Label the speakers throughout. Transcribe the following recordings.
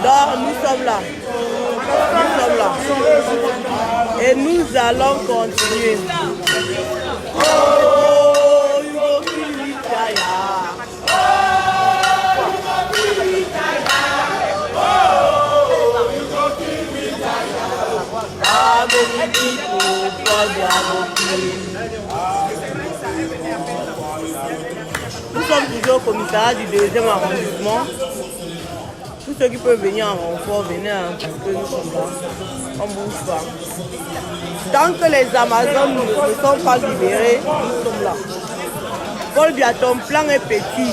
Speaker 1: Donc, nous sommes là. Nous sommes là. Et nous allons continuer. Oh, Hugo Kiwitaya. Nous sommes toujours au commissariat du 2e arrondissement. Tous ceux qui peuvent venir en renfort, venez, hein, parce que nous sommes là. On ne bouge pas. Tant que les Amazones ne sont pas libérés, nous sommes là. Paul Biya, ton plan est petit.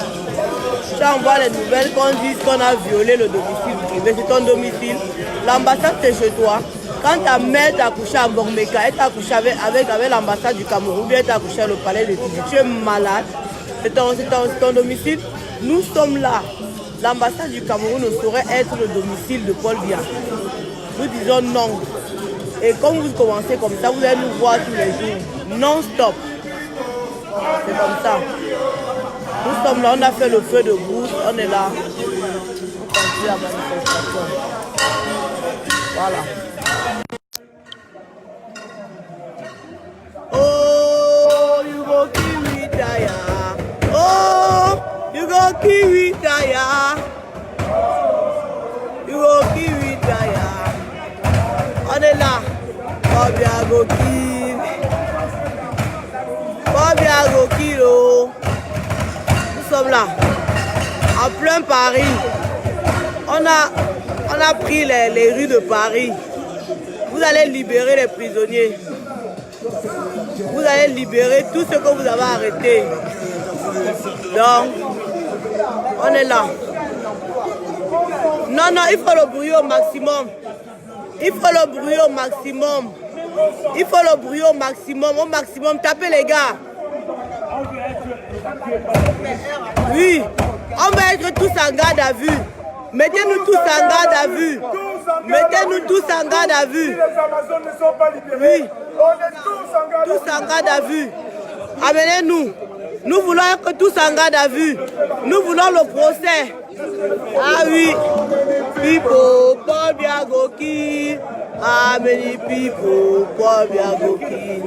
Speaker 1: Tu envoies les nouvelles qu'on dise qu'on a violé le domicile privé, c'est ton domicile. L'ambassade c'est chez toi. Quand ta mère t'a accouché à Bormeka, elle t'a accouché avec l'ambassade du Cameroun, bien elle t'a accouché au palais de Tizi. Tu es malade. C'est ton domicile. Nous sommes là. L'ambassade du Cameroun ne saurait être le domicile de Paul Biya. Nous disons non. Et comme vous commencez comme ça, vous allez nous voir tous les jours. Non-stop. C'est comme ça. Nous sommes là, on a fait le feu de brousse, on est là. On continue la manifestation. Voilà. Oh, Hugo Kiwitaya. Oh, Hugo Kiwitaya. Hugo Kiwitaya. On est là. Paul Biya Gokil. Paul Biya Gokil. Nous sommes là. En plein Paris. On a pris les rues de Paris. Vous allez libérer les prisonniers. Vous allez libérer tout ce que vous avez arrêté. Donc, on est là. Non, non, il faut le bruit au maximum. Il faut le bruit au maximum. Il faut le bruit au maximum. Au maximum, tapez les gars. Oui, on va être tous en garde à vue. Mettez-nous tous en garde à vue. Mettez-nous tous en garde à vue. Oui, tous en garde à vue. Amenez-nous. Nous voulons être tous en garde à vue. Nous voulons le procès. Ah oui. Pipo, Paul Biya Gokil. Ameni Pipo, Paul Biya Gokil.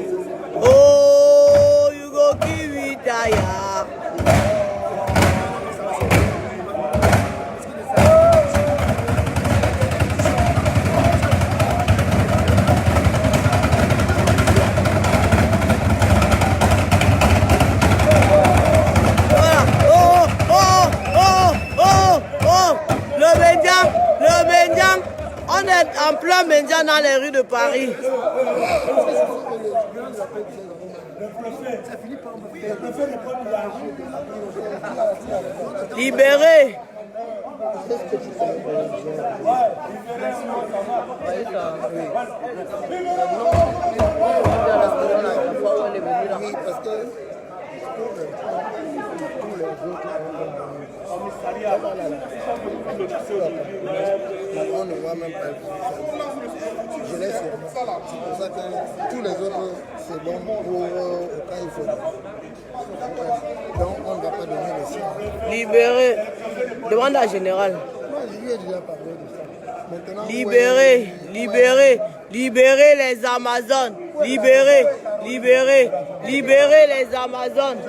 Speaker 1: Oh, Hugo Kiwitaya. On est en plein Mendian dans les rues de Paris. Libéré.
Speaker 2: On ne voit même pas. Je laisse. C'est pour ça que tous les autres, c'est bon pour au cas il faut. Donc on ne va pas donner le sien.
Speaker 1: Libéré. Demande à général.
Speaker 2: Moi, je lui ai déjà parlé de ça. Maintenant,
Speaker 1: libéré, libéré, libérez les Amazones. Libérez, libérez, libérez les Amazones.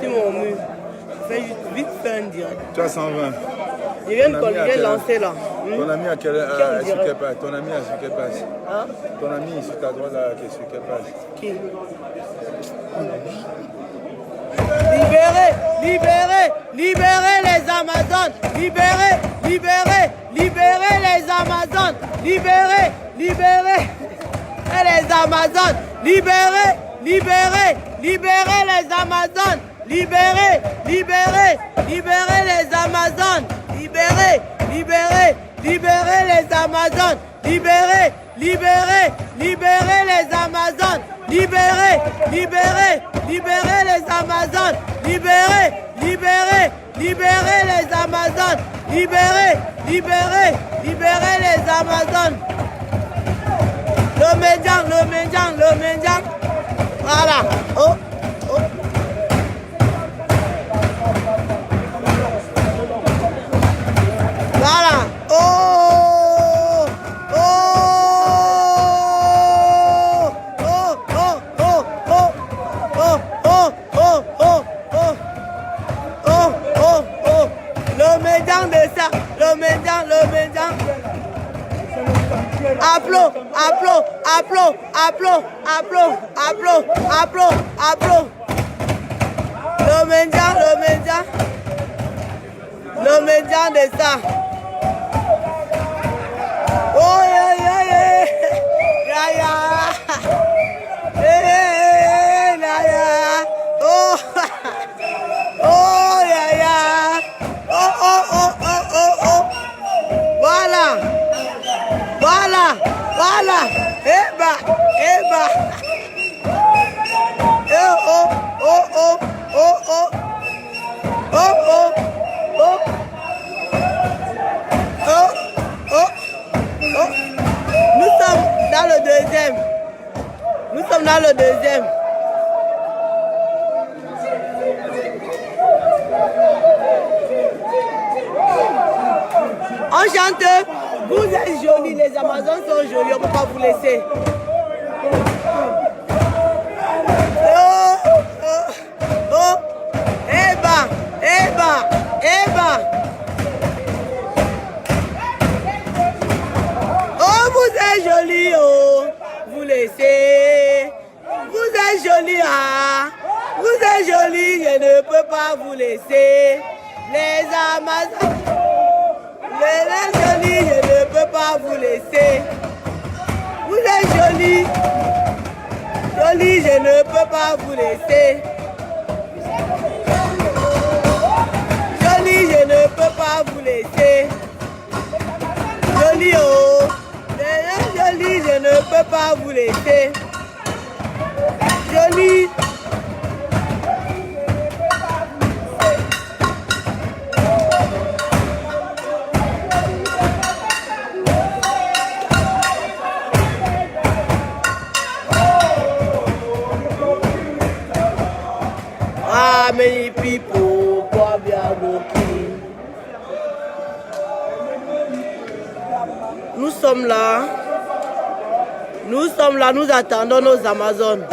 Speaker 1: C'est mon mur. Fais vite faire un direct.
Speaker 3: Tu as 120.
Speaker 1: Je viens de lancer là.
Speaker 3: Ton ami à quelle sur quelle page? Ton ami sur quelle page?
Speaker 1: Hein?
Speaker 3: Ton ami sur ta droite là, qui est sur quelle page?
Speaker 1: Qui? Libérez, libérez, libérez les Amazones. Libérez, libérez, libérez les Amazones. Libérez, libérez les Amazones. Libérez, libérez, libérez les Amazones. Libérez, libérez, libérez les Amazones. Libérez, libérez, libérez les Amazones. Libérez, libérez, libérez les Amazones. Libérez, libérez, libérez les Amazones. Libérez, libérez, libérez les Amazones. Libérez, libérez, libérez les Amazones. Le Mendian, le Mendian, le Mendian. Voilà. Oh, oh. Voilà. Oh. Applaud, applaud, applaud, applaud, applaud, applaud, applaud, applaud. Le médian de ça. Oh, yeah, yeah, yeah. Yeah, yeah. Yeah, yeah. Oh, oh, yeah, yeah. Oh, oh, oh, oh, oh, oh. Voilà. Voilà. Voilà. Eh bah. Eh bah. Oh, oh, oh, oh, oh, oh. Oh, oh, oh. Oh, oh, oh. Nous sommes dans le deuxième. Nous sommes dans le deuxième. On chante. Vous êtes jolis, les Amazones sont jolies, on ne peut pas vous laisser. Oh, oh, oh. Eh ben, eh ben, eh ben. Oh, vous êtes jolis, oh. Vous laissez. Vous êtes jolis, ah. Vous êtes jolis, je ne peux pas vous laisser. Les Amazones. Les jolis, je ne peux pas vous laisser. Vous êtes jolis. Jolis, je ne peux pas vous laisser. Jolis, je ne peux pas vous laisser. Jolis, oh. Jolis, je ne peux pas vous laisser. Jolis. Many people, nous sommes là, nous attendons nos Amazones.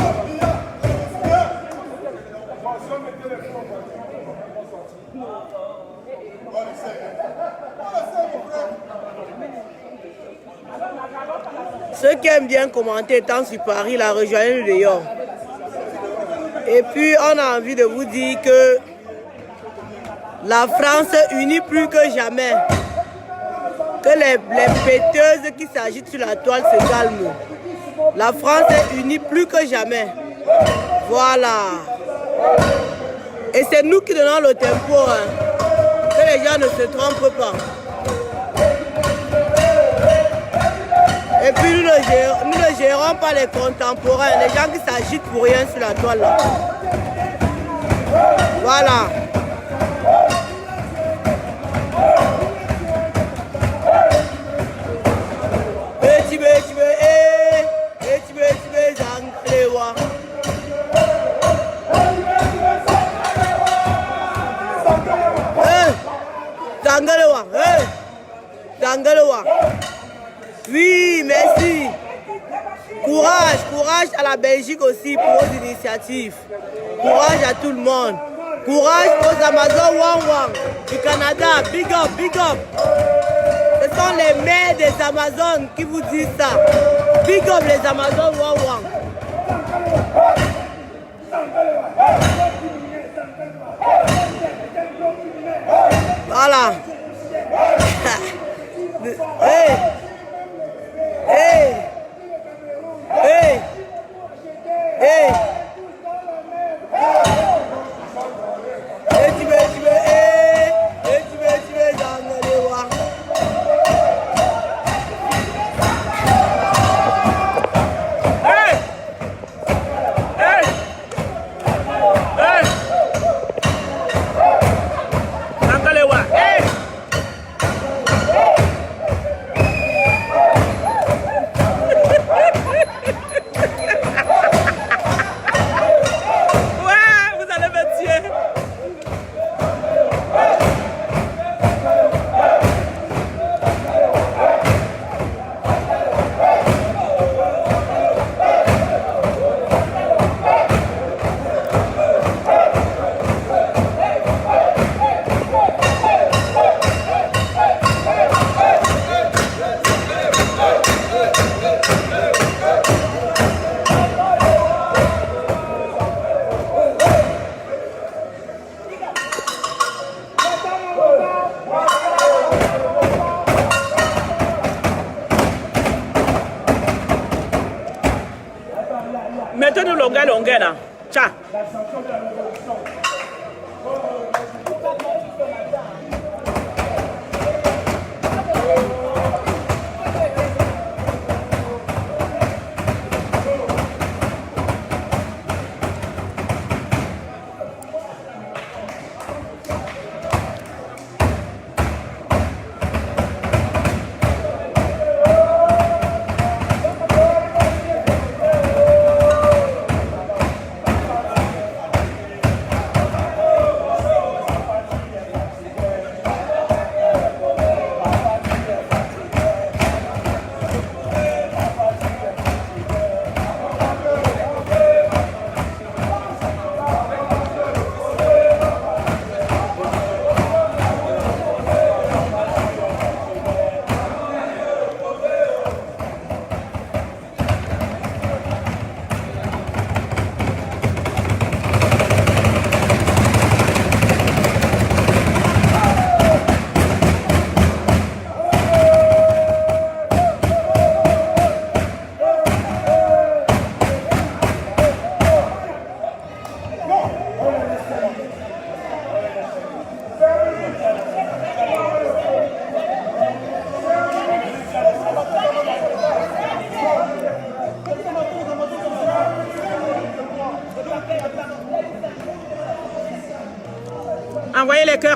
Speaker 1: Ceux qui aiment bien commenter étant sur Paris, la rejoignez le dehors. Et puis, on a envie de vous dire que la France unit plus que jamais. Que les péteuses qui s'agitent sur la toile se calment. La France est unie plus que jamais. Voilà. Et c'est nous qui donnons le tempo. Hein. Que les gens ne se trompent pas. Et puis nous ne gérons pas les contemporains, les gens qui s'agitent pour rien sur la toile là. Voilà. Dangalewa. Oui, merci. Courage, courage à la Belgique aussi pour vos initiatives. Courage à tout le monde. Courage aux Amazones Wang Wang du Canada. Big up, big up. Ce sont les mères des Amazones qui vous disent ça. Big up les Amazones Wang Wang. Voilà. Hey. Hey. Hey. Hey.
Speaker 4: Tcha.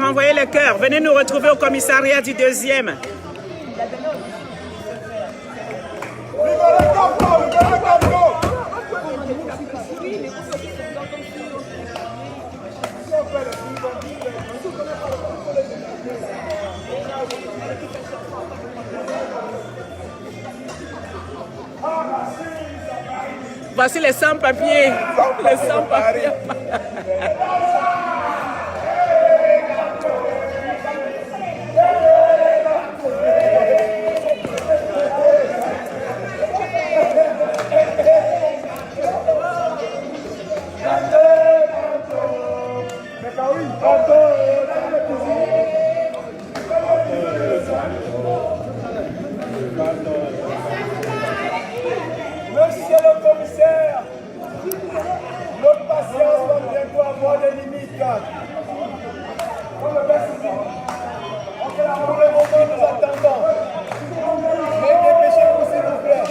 Speaker 4: Envoyez les cœurs. Venez nous retrouver au commissariat du 2e. Voici les sans-papiers. Les sans-papiers.
Speaker 5: Monsieur le commissaire, notre patience va bientôt avoir des limites. Pour le moment, nous attendons. Mais dépêchez-vous, s'il vous plaît.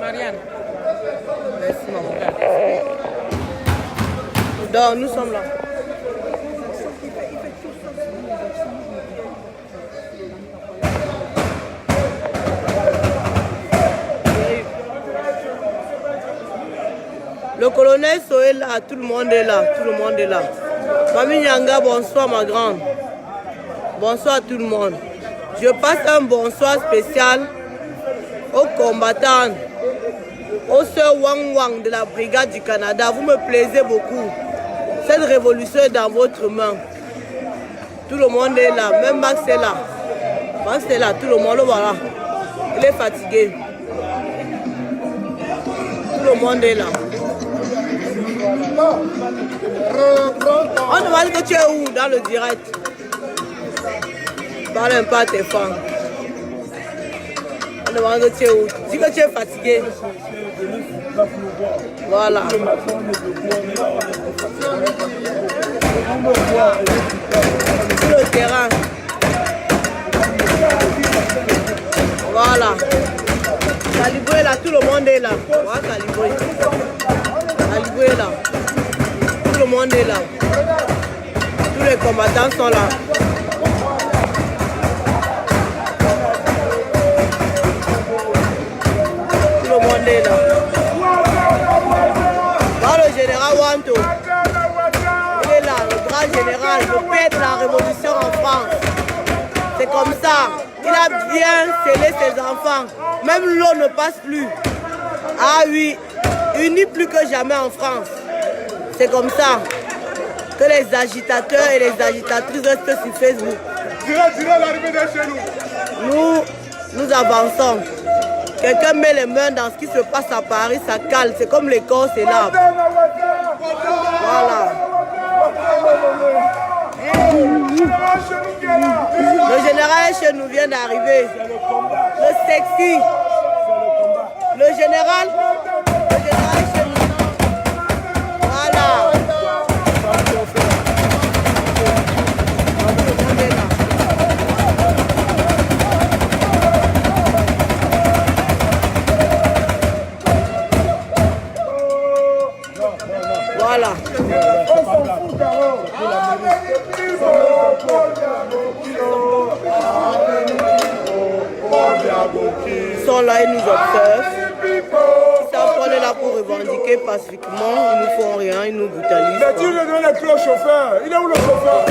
Speaker 1: Marianne. Merci, maman. Donc, nous sommes là. Le colonel Soé est là, tout le monde est là, tout le monde est là. Mamie Nyanga, bonsoir ma grande. Bonsoir à tout le monde. Je passe un bonsoir spécial aux combattants, aux sœurs Wang Wang de la Brigade du Canada. Vous me plaisez beaucoup. Cette révolution est dans votre main. Tout le monde est là. Même Max est là. Max est là. Tout le monde le voilà. Il est fatigué. Tout le monde est là. On demande que tu es où dans le direct. Parle un peu à tes fans. On demande que tu es où. Dis que tu es fatigué. Voilà. Sur le terrain. Voilà. Calibré là, tout le monde est là. Voilà, calibré. Calibré là. Tout le monde est là. Tous les combattants sont là. Tout le monde est là. Dans le général Wanto. Il est là, le grand général, le père de la révolution en France. C'est comme ça. Il a bien scellé ses enfants. Même l'eau ne passe plus. Ah oui, unis plus que jamais en France. C'est comme ça que les agitateurs et les agitatrices restent sur Facebook. Nous avançons. Quelqu'un met les mains dans ce qui se passe à Paris, ça cale. C'est comme les corps s'élarent. Voilà. Le général chez nous vient d'arriver. Le sexy. Le général chez nous. Voilà. Voilà. Ils sont là, ils nous observent. Ils savent qu'on est là pour revendiquer pacifiquement. Ils nous font rien, ils nous brutalisent.
Speaker 5: Mais tu lui donnes les clés au chauffeur. Il est où le chauffeur?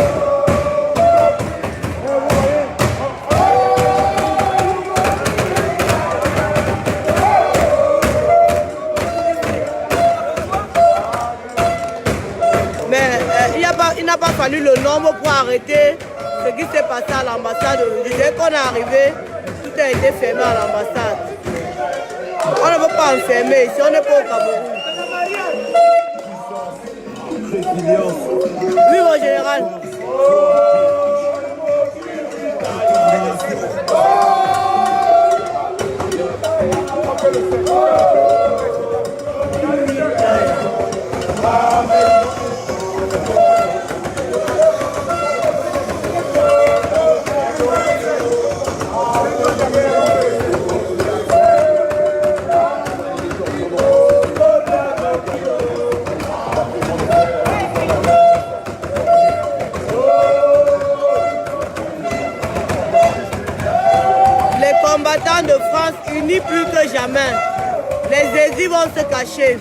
Speaker 1: Il n'a pas fallu le nombre pour arrêter ce qui s'est passé à l'ambassade. Dès qu'on est arrivé, tout a été fermé à l'ambassade. On ne veut pas enfermer ici, on n'est pas au Cameroun. Oui, mon général. De France unis plus que jamais. Les Zézis vont se cacher.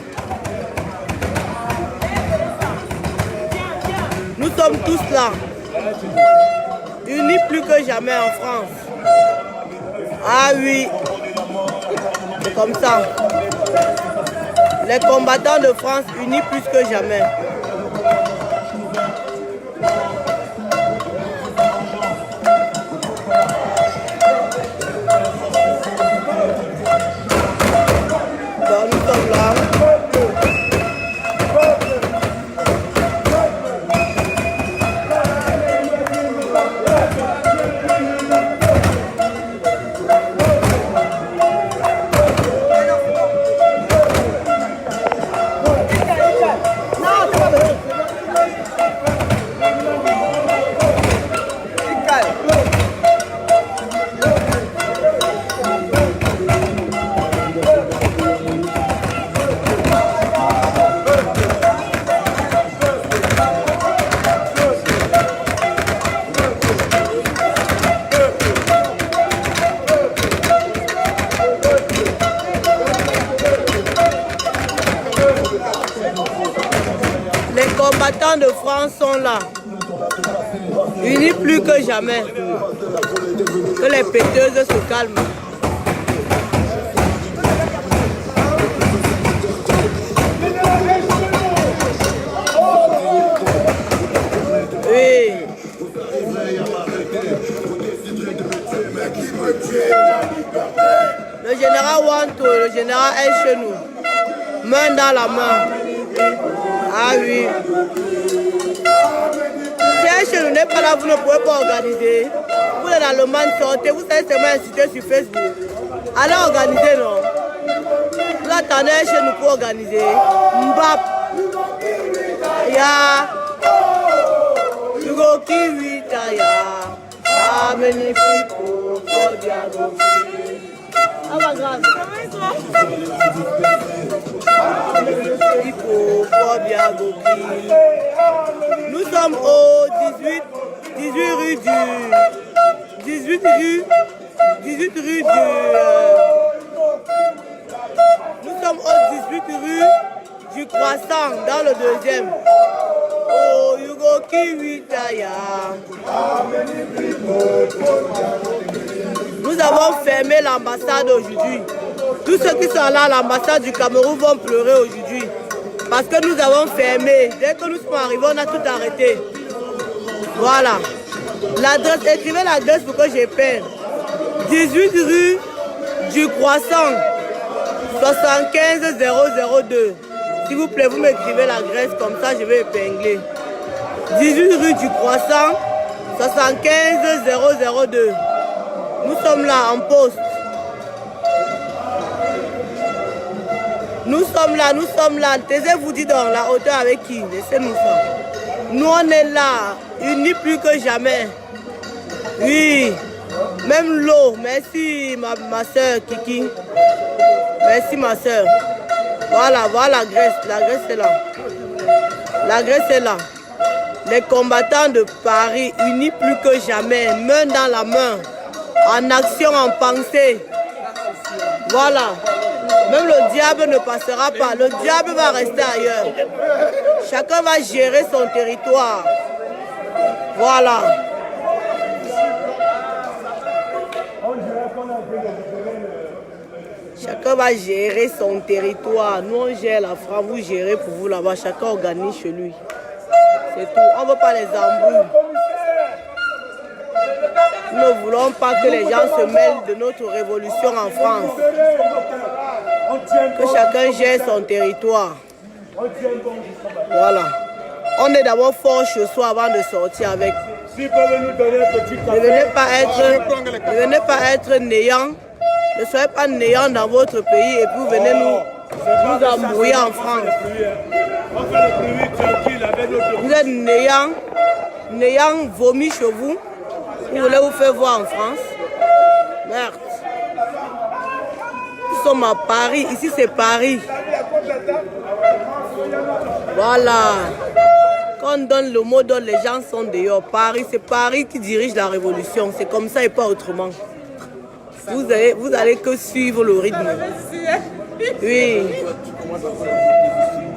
Speaker 1: Nous sommes tous là. Unis plus que jamais en France. Ah oui. C'est comme ça. Les combattants de France unis plus que jamais. combattants de France sont là, unis plus que jamais. Que les péteuses se calment. Le général Wanto, le général est chez nous. Main dans la main. Ah oui. Si chez nous n'est pas là, vous ne pouvez pas organiser. Vous êtes dans le man, sortez, vous savez seulement inciter sur Facebook. Allez organiser, non? Vous attendez chez nous pour organiser. Mbap. Ya. Hugo Kiwita, ya. Ah, magnifique. Ah, ma grâce. Nous sommes au 18 rue du 18 rue du nous sommes au 18 rue du Croissant dans le deuxième. Oh Hugo Kiwitaya. Nous avons fermé l'ambassade aujourd'hui. Tous ceux qui sont là à l'ambassade du Cameroun vont pleurer aujourd'hui. Parce que nous avons fermé. Dès que nous sommes arrivés, on a tout arrêté. Voilà. L'adresse, écrivez l'adresse pour que j'ai peur. 18 rue du Croissant. 75 002. S'il vous plaît, vous m'écrivez l'adresse, comme ça je vais épingler. 18 rue du Croissant. 75 002. Nous sommes là en poste. Nous sommes là. Taisez-vous dit dans la hauteur avec qui? Laissez-nous ça. Nous on est là, unis plus que jamais. Oui, même l'eau. Merci ma soeur Kiki. Merci ma soeur. Voilà la Grèce. La Grèce est là. La Grèce est là. Les combattants de Paris, unis plus que jamais, main dans la main, en action, en pensée. Voilà. Même le diable ne passera pas. Le diable va rester ailleurs. Chacun va gérer son territoire. Voilà. Chacun va gérer son territoire. Nous, on gère la France. Vous gérez pour vous là-bas. Chacun organise chez lui. C'est tout. On ne veut pas les embrouilles. Nous ne voulons pas que les gens se mêlent de notre révolution en France. Que chacun gère son territoire. Voilà. On est d'abord fort chez soi avant de sortir avec. Ne venez pas être néant. Ne soyez pas néant dans votre pays et puis vous venez nous embrouiller en France. Vous êtes néant vomi chez vous. Vous voulez vous faire voir en France? Merde. Nous sommes à Paris. Ici, c'est Paris. Voilà. Quand on donne le mot d'ordre, les gens sont dehors. Paris, c'est Paris qui dirige la révolution. C'est comme ça et pas autrement. Vous allez que suivre le rythme. Oui.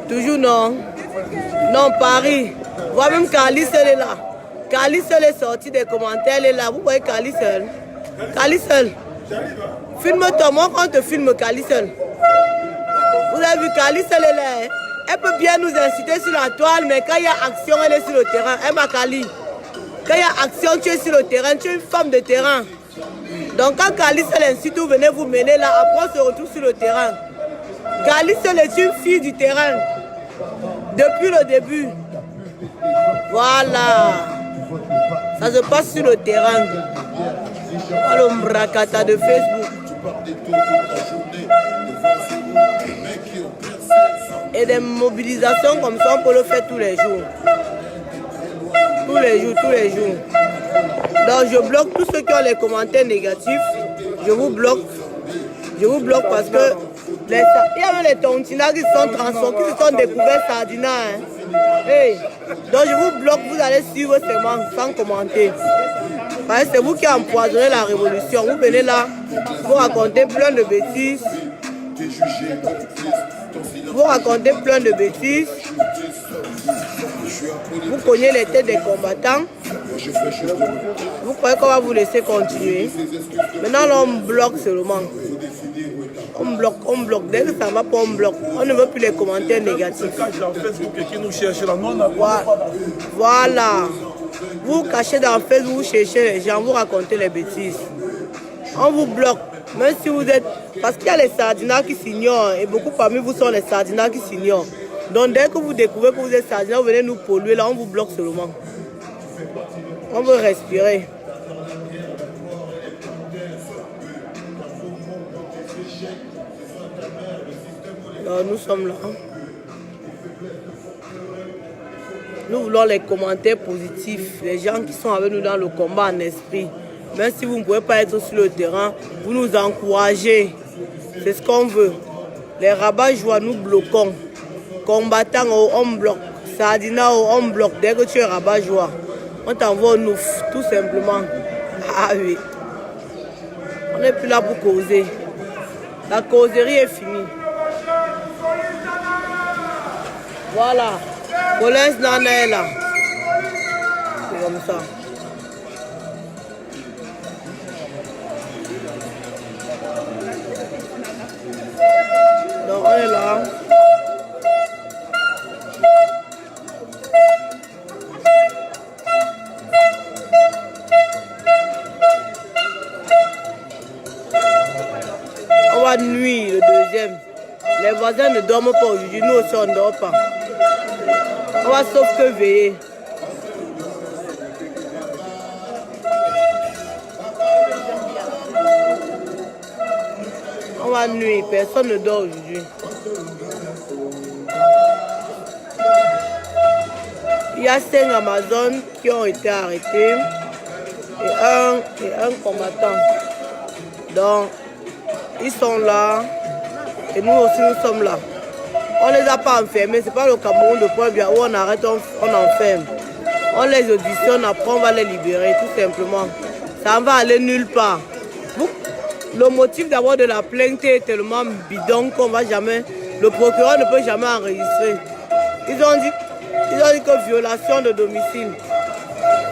Speaker 1: Toujours non. Non, Paris. Vois même Calice, elle est là. Calice, elle est sortie des commentaires, elle est là. Vous voyez Calice, elle. Calice, elle. Filme-toi, moi quand on te filme Calice, elle. Vous avez vu Calice, elle est là. Hein? Elle peut bien nous inciter sur la toile, mais quand il y a action, elle est sur le terrain. Elle m'a Cali. Quand il y a action, tu es sur le terrain. Tu es une femme de terrain. Donc quand Calice, elle incite, vous venez vous mener là. Après, on se retrouve sur le terrain. Calice, elle est une fille du terrain. Depuis le début. Voilà. Ça se passe sur le terrain. Voilà le mrakata de Facebook. Et des mobilisations comme ça, on peut le faire tous les jours. Tous les jours. Donc je bloque tous ceux qui ont les commentaires négatifs. Je vous bloque parce que il y a même les tontinats qui sont transformés, qui sont découverts sardinats. Hein. Hey. Donc je vous bloque, vous allez suivre seulement sans commenter. Parce que c'est vous qui empoisonnez la révolution. Vous venez là, vous racontez plein de bêtises. Vous racontez plein de bêtises. Vous cognez les têtes des combattants. Vous croyez qu'on va vous laisser continuer. Maintenant, là, on bloque seulement. On bloque. Dès que ça va pas, on bloque. On ne veut plus les commentaires négatifs. Voilà. Vous cachez dans Facebook, vous cherchez les gens, vous racontez les bêtises. On vous bloque. Même si vous êtes... Parce qu'il y a les sardinats qui s'ignorent et beaucoup parmi vous sont les sardinats qui s'ignorent. Donc dès que vous découvrez que vous êtes sardinat, vous venez nous polluer, là on vous bloque seulement. On veut respirer. Alors, nous sommes là. Nous voulons les commentaires positifs, les gens qui sont avec nous dans le combat en esprit. Même si vous ne pouvez pas être sur le terrain, vous nous encouragez. C'est ce qu'on veut. Les rabat-joie, nous bloquons. Combattants, on bloque. Sardinat, on bloque. Dès que tu es rabat-joie, on t'envoie au nouf, tout simplement. Ah oui. On n'est plus là pour causer. La causerie est finie. Voilà. Colin Nana est là. C'est comme ça. Donc on est là. On va nuit le deuxième. Les voisins ne dorment pas aujourd'hui, nous aussi on ne dort pas. On va sauf que veiller. On va nuit, personne ne dort aujourd'hui. Il y a 5 Amazones qui ont été arrêtés et un combattant. Donc, ils sont là et nous aussi nous sommes là. On ne les a pas enfermés, c'est pas le Cameroun de Pointe-Bière où on arrête, on enferme. On les auditionne, après on va les libérer, tout simplement. Ça ne va aller nulle part. Le motif d'abord de la plainte est tellement bidon qu'on va jamais, le procureur ne peut jamais enregistrer. Ils ont dit que violation de domicile.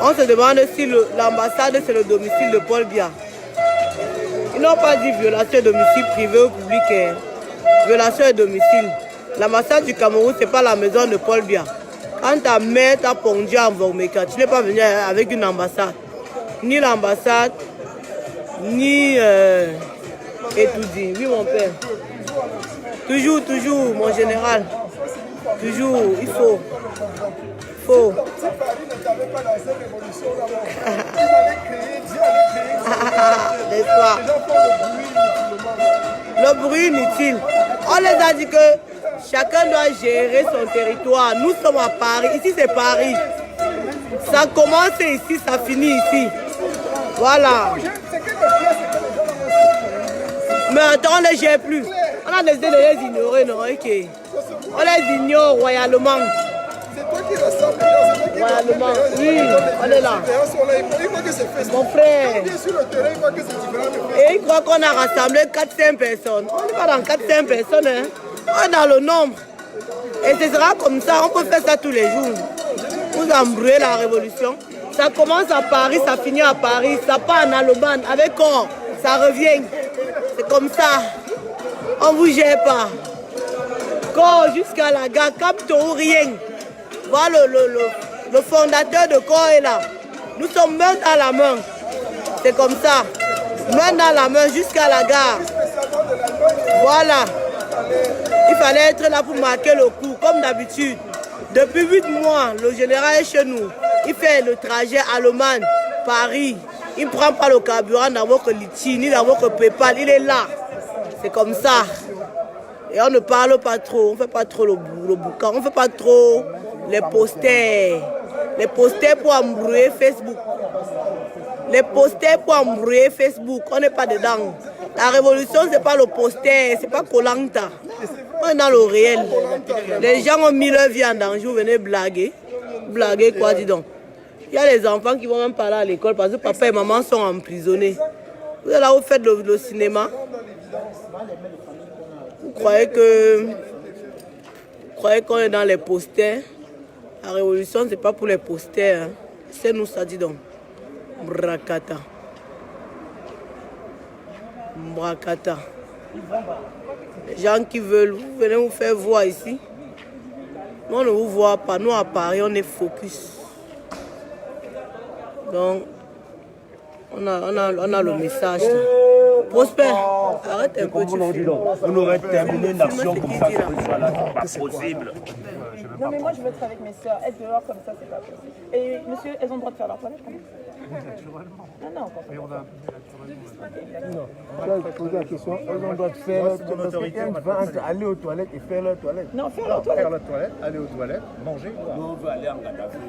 Speaker 1: On se demande si l'ambassade c'est le domicile de Paul Biya. Ils n'ont pas dit violation de domicile privé ou public. Violation de domicile. L'ambassade du Cameroun, ce n'est pas la maison de Paul Biya. Quand ta mère t'a pondu à Mvomeka, tu n'es pas venu avec une ambassade. Ni l'ambassade, ni Etoudi. Oui, mon père. Toujours, toujours, mon général. Toujours, il faut. N'est-ce pas? Le bruit inutile. On les a dit que chacun doit gérer son territoire. Nous sommes à Paris. Ici, c'est Paris. Ça commence ici, ça finit ici. Voilà. Mais attends, on ne les gère plus. On a décidé de les ignorer, non? Ok. On les ignore royalement.
Speaker 2: C'est toi qui ressemble.
Speaker 1: Royalement. Oui, on est là. Mon frère. Et il croit qu'on a rassemblé 400 personnes. On n'est pas dans 400 personnes. Hein. On est dans le nombre. Et ce sera comme ça. On peut faire ça tous les jours. Vous embrouillez la révolution. Ça commence à Paris, ça finit à Paris. Ça part en Allemagne. Avec corps, ça revient. C'est comme ça. On ne vous gère pas. Corps jusqu'à la gare, Capto ou rien. Voilà le fondateur de corps est là. Nous sommes main dans la main. C'est comme ça. Main dans la main jusqu'à la gare. Voilà. Il fallait être là pour marquer le coup, comme d'habitude. Depuis 8 mois, le général est chez nous. Il fait le trajet Allemagne, Paris. Il ne prend pas le carburant dans votre litchi, ni dans votre PayPal. Il est là. C'est comme ça. Et on ne parle pas trop. On ne fait pas trop le boucan. On ne fait pas trop les posters. Les posters pour embrouiller Facebook. Les posters pour embrouiller Facebook. On n'est pas dedans. La révolution, ce n'est pas le poster. Ce n'est pas Kolanta. On est dans le réel. Les gens ont mis leur vie en danger. Vous venez blaguer. Blaguer quoi, dis donc. Il y a les enfants qui vont même pas aller à l'école parce que papa et maman sont emprisonnés. Vous êtes là, vous faites le cinéma. Vous croyez qu'on est dans les posters. La révolution, ce n'est pas pour les posters. Hein. C'est nous, ça dit donc. Brakata. Brakata. Les gens qui veulent, vous venez vous faire voir ici. Nous, on ne vous voit pas. Nous, à Paris, on est focus. Donc, on a le message là. Prosper, arrête un peu, tu fais.
Speaker 6: On aurait terminé une action comme ça, voilà, c'est pas possible.
Speaker 7: Non mais moi je veux être avec mes soeurs, être dehors comme ça c'est pas possible. Et monsieur, elles ont le droit de faire leur toilette quand même? Naturellement. Non, non,
Speaker 8: Et on a
Speaker 2: Non, on va poser la question. Elles ont le droit de faire leur toilette. Aller aux toilettes et faire leur toilette.
Speaker 7: Non, faire leur toilette.
Speaker 8: faire la toilette, aller aux toilettes, manger.
Speaker 6: Nous, on veut aller en garde à vue.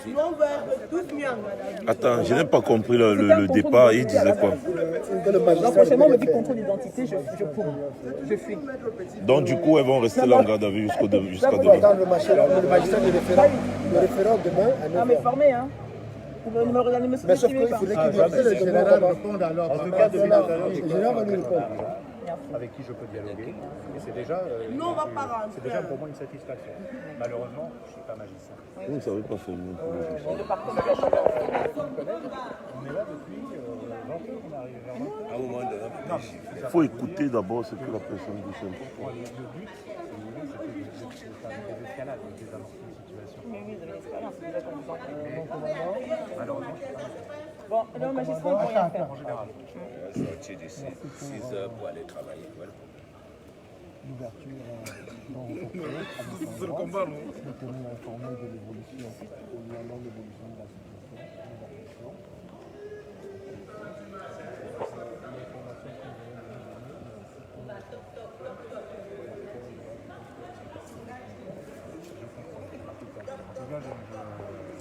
Speaker 1: Nous, on va être tous mis en garde.
Speaker 9: Attends, je n'ai pas compris le départ. Il disait quoi?
Speaker 7: Non, prochainement, on me dit contrôle d'identité, je cours, je fuis.
Speaker 9: Donc, du coup, elles vont rester là en garde à vue jusqu'à demain.
Speaker 2: Dans le magistrat de référent demain à 9h.
Speaker 7: Non mais formé, hein. Vous ne me regardez, me
Speaker 2: Mais sauf
Speaker 7: sous-estimez
Speaker 2: qu'il
Speaker 7: pas.
Speaker 2: faudrait qu'il
Speaker 8: Le général réponde alors.
Speaker 2: En tout cas, le général va nous répondre.
Speaker 8: Avec qui je peux dialoguer. Et c'est déjà,
Speaker 1: Nous, on va pas rentrer.
Speaker 8: c'est déjà pour moi une satisfaction. Malheureusement, je ne suis pas magicien.
Speaker 9: Vous ne savez pas faire mieux pour les gens.
Speaker 8: On est là depuis 20 ans qu'on arrive vers 20 ans.
Speaker 6: À un moment donné,
Speaker 9: Il faut écouter d'abord ce que la personne dit. C'est important.
Speaker 8: Le but, c'est de faire des escalades, des amortis de situation.
Speaker 7: Mais oui, de l'expérience, vous êtes en disant.
Speaker 8: Malheureusement, je ne suis pas magicien.
Speaker 7: Bon, le magistrat, il ne peut rien faire.
Speaker 8: En général.
Speaker 6: sortir d'ici 6 heures pour aller travailler. Voilà.
Speaker 2: L'ouverture dont on peut le combat, non? De tenir informé de l'évolution, concernant l'évolution de la situation.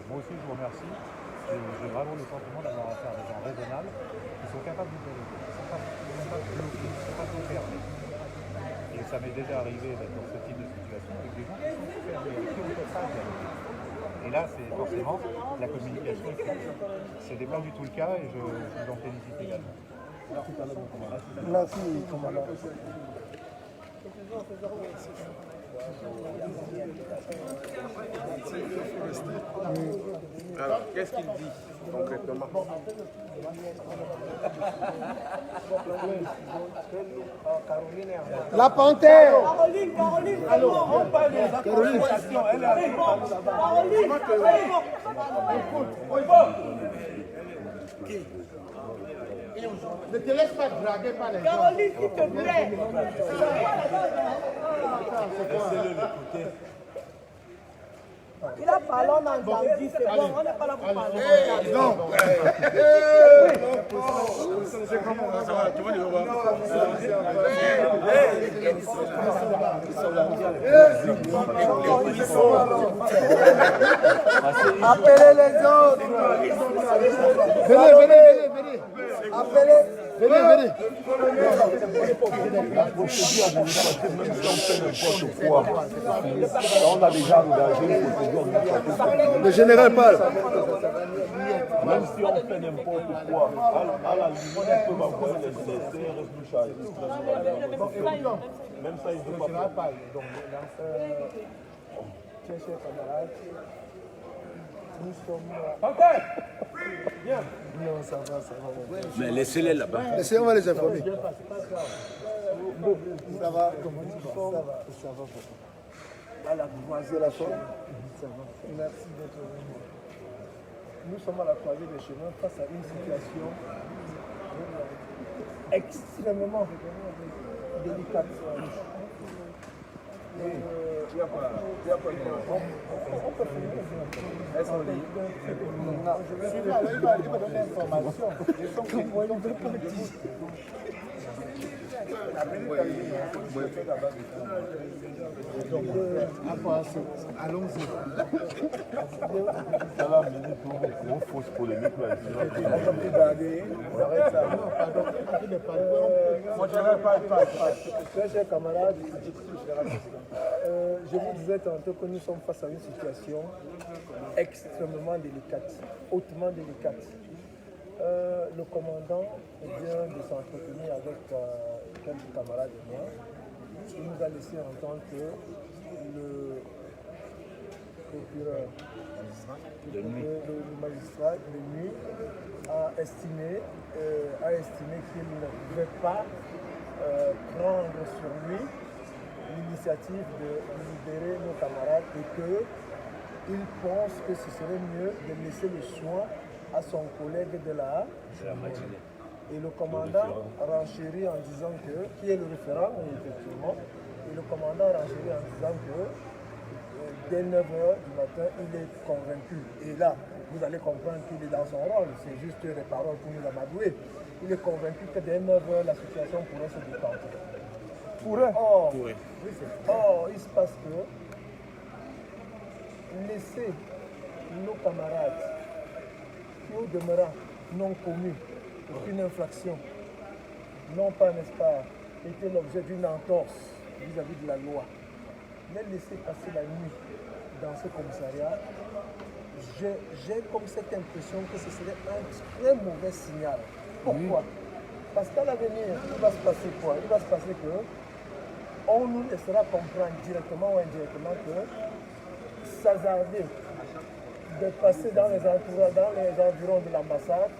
Speaker 8: Moi aussi, je vous remercie. J'ai vraiment le sentiment d'avoir affaire à des gens raisonnables qui sont capables de dialoguer, qui ne sont pas bloqués, qui ne sont pas trop fermés. Et ça m'est déjà arrivé d'être dans ce type de situation avec des gens qui sont fermés, avec qui on ne peut pas dialoguer. Et là, c'est forcément la communication est fluide. Ce n'est pas du tout le cas et je vous en félicite également.
Speaker 2: Merci, commandant.
Speaker 3: Alors, qu'est-ce qu'il dit concrètement?
Speaker 2: La panthère.
Speaker 5: Alors, on parle des actions. Elle arrive.
Speaker 2: Ne te laisse pas draguer par les gens.
Speaker 1: Caroline, s'il te plaît. Il a parlé en Andalousie, c'est bon, on n'est pas là pour parler.
Speaker 2: Non.
Speaker 3: C'est comment ça va? Tu vois les robots?
Speaker 2: Appelez les autres. Venez. Appelez. Venez.
Speaker 9: La procédure administrative, même si on fait n'importe quoi, on a déjà engagé une procédure administrative.
Speaker 2: Le général parle.
Speaker 9: Même si on fait n'importe quoi, à la limite, ils peuvent envoyer les CRS du chargé. Même ça, ils ne peuvent pas faire.
Speaker 2: Chers camarades, nous sommes... Non, ça va.
Speaker 6: Mais laissez-les là-bas.
Speaker 2: Laissez, on va les informer. Ça va. À la croisée la forme. Ça va. Merci d'être venu. Nous sommes à la croisée des chemins face à une situation extrêmement délicate. On peut finir. Elles sont libres. Je suis là, il va donner l'information. Ils sont allons-y.
Speaker 9: Ça va mener pour une fausse polémique.
Speaker 2: Moi, je n'aurais pas très chers camarades, je vous disais tantôt que nous sommes face à une situation extrêmement délicate, hautement délicate. Le commandant vient de s'entretenir avec quelques camarades de moi. Il nous a laissé entendre que le procureur, le magistrat de nuit a estimé qu'il ne pouvait pas prendre sur lui l'initiative de libérer nos camarades et qu'il pense que ce serait mieux de laisser le soin à son collègue de la matinée. Et le commandant renchérit en disant que, qui est le référent, effectivement, et le commandant renchérit en disant que dès 9h du matin, il est convaincu. Et là, vous allez comprendre qu'il est dans son rôle, c'est juste les paroles pour nous amadouer. Il est convaincu que dès 9h, la situation pourrait se décanter. Or, il se passe que laisser nos camarades qui au demeurant n'ont commis aucune infraction, n'ont pas, n'est-ce pas, été l'objet d'une entorse vis-à-vis de la loi, les laisser passer la nuit dans ce commissariat, j'ai comme cette impression que ce serait un très mauvais signal. Pourquoi? Parce qu'à l'avenir, il va se passer quoi? Il va se passer que on nous laissera comprendre directement ou indirectement que s'hasarder de passer dans les environs de l'ambassade,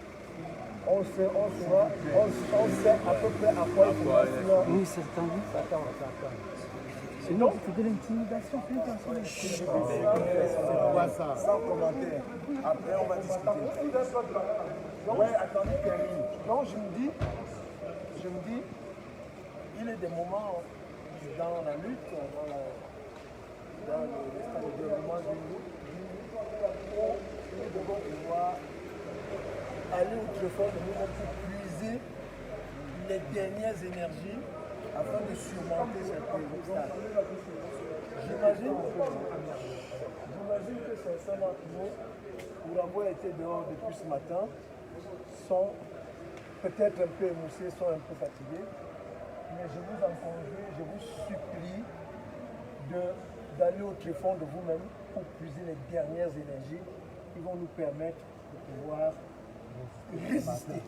Speaker 2: on sait à peu près à quoi il faut.
Speaker 10: Oui, certains.
Speaker 2: Sinon, c'est de l'intimidation. Sans commentaire. Après, on va discuter. Ouais, attendez, termine. Donc, je me dis, il est des moments dans la lutte, dans le déroulement d'une lutte, où nous devons pouvoir aller au-delà de nous pour puiser les dernières énergies afin de surmonter cette obstacle. J'imagine que certains d'entre nous, pour avoir été dehors depuis ce matin, sont peut-être un peu émoussés, sont un peu fatigués. Mais je vous en conjure, je vous supplie d'aller au tréfonds de vous-même pour puiser les dernières énergies qui vont nous permettre de pouvoir résister.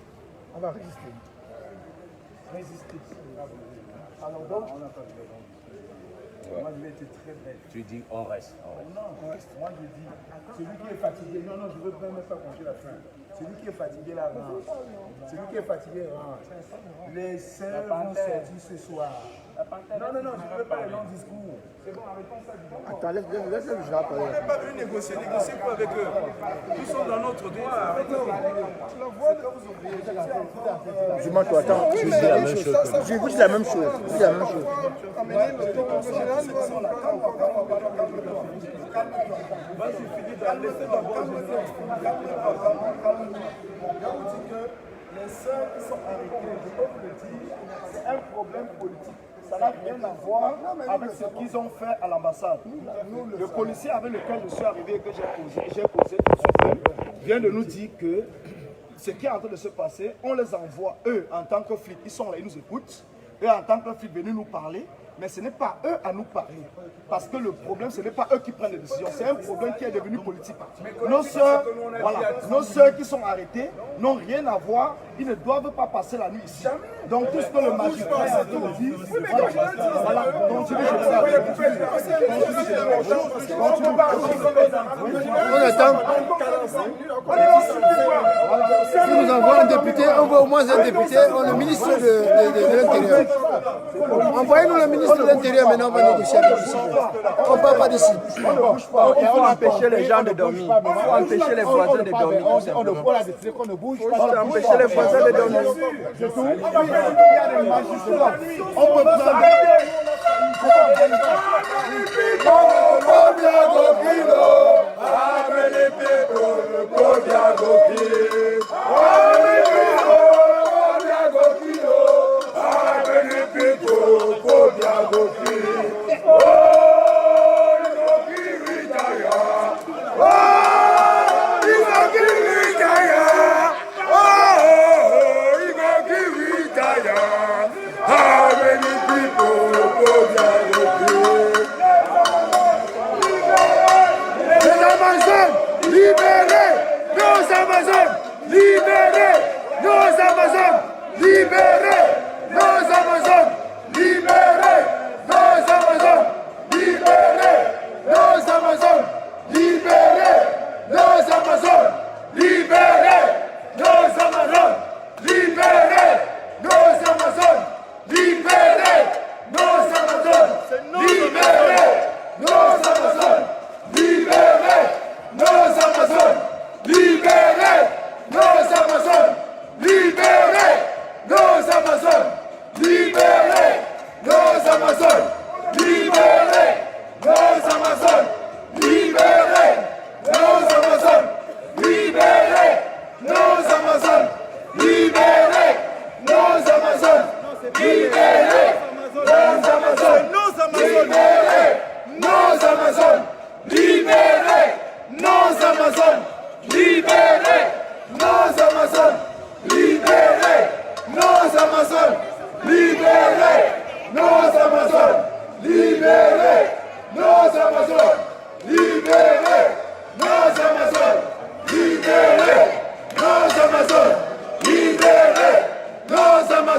Speaker 2: On va résister. Résister. Alors donc, moi je vais être très belle.
Speaker 6: Tu dis on reste.
Speaker 2: Non, on reste. Moi je dis, celui qui est fatigué, non, je ne veux même pas manger la faim. Celui qui est fatigué là rentre. Celui qui est fatigué rentre. Les sœurs vont sortir ce soir. Non, je ne veux pas les longs discours. C'est bon, arrêtons ça.
Speaker 9: Attends, laisse le général parler.
Speaker 3: On n'est pas venu négocier. Négocier quoi avec eux? Nous sommes dans notre droit. Arrêtez.
Speaker 9: Dis-moi, toi, attends, je dis la même chose. Je vous dis la même chose.
Speaker 2: Vas-y, finis d'aller, c'est d'abord. Les sœurs qui sont arrêtées, je peux vous le dire, c'est un problème politique. Ça n'a rien à voir avec ce qu'ils ont fait à l'ambassade. Le policier avec lequel je suis arrivé et que j'ai posé vient de nous dire que ce qui est en train de se passer, on les envoie, eux, en tant que flics, ils sont là, ils nous écoutent. Eux, en tant que flics, venus nous parler. Mais ce n'est pas eux à nous parler. Parce que le problème, ce n'est pas eux qui prennent les décisions. C'est un problème qui est devenu politique. Nos sœurs qui sont arrêtées n'ont rien à voir. Ils ne doivent pas passer la nuit ici. Donc tout ce que le magistrat a dit, voilà. Continue,
Speaker 9: Si nous envoyons un député, on veut au moins un député, le ministre de l'Intérieur. Envoyez-nous le ministre de l'Intérieur, maintenant on va négocier avec lui. On ne part pas d'ici.
Speaker 2: Il faut empêcher les gens de dormir. Il faut empêcher les voisins de dormir.
Speaker 9: On ne voit la décision qu'on ne bouge pas.
Speaker 2: Il faut empêcher les voisins de dormir.
Speaker 9: C'est tout. Il y a des magistrats. On peut prendre.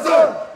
Speaker 9: personne.